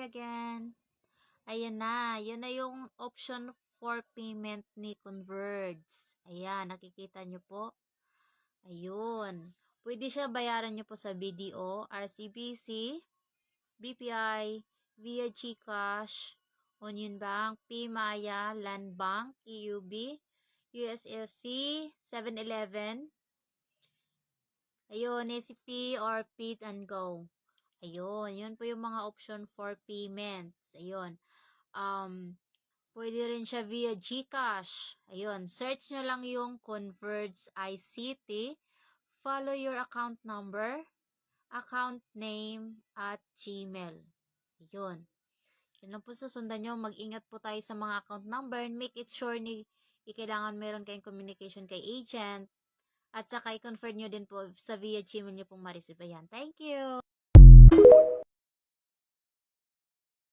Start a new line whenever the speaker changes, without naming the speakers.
again. Ayan na. Yun na yung option for payment ni Converge. Ayan, nakikita nyo po. Ayun. Pwede siya bayaran nyo po sa BDO, RCBC, BPI, via GCash, Union Bank, PMaya, Land Bank, EUB, USLC, 7-Eleven, ayun, ACP, or Pit and Go. Ayun, yun po yung mga option for payments. Ayun. Pwede rin siya via GCash. Ayun, search nyo lang yung Converge ICT. Follow your account number, account name, at Gmail. Ayun. Yun lang po susundan nyo. Mag-ingat po tayo sa mga account number. Make it sure kailangan meron kayong communication kay agent. At saka i-confirm nyo din po sa via Gmail nyo pong ma-receive. Ayan. Thank you!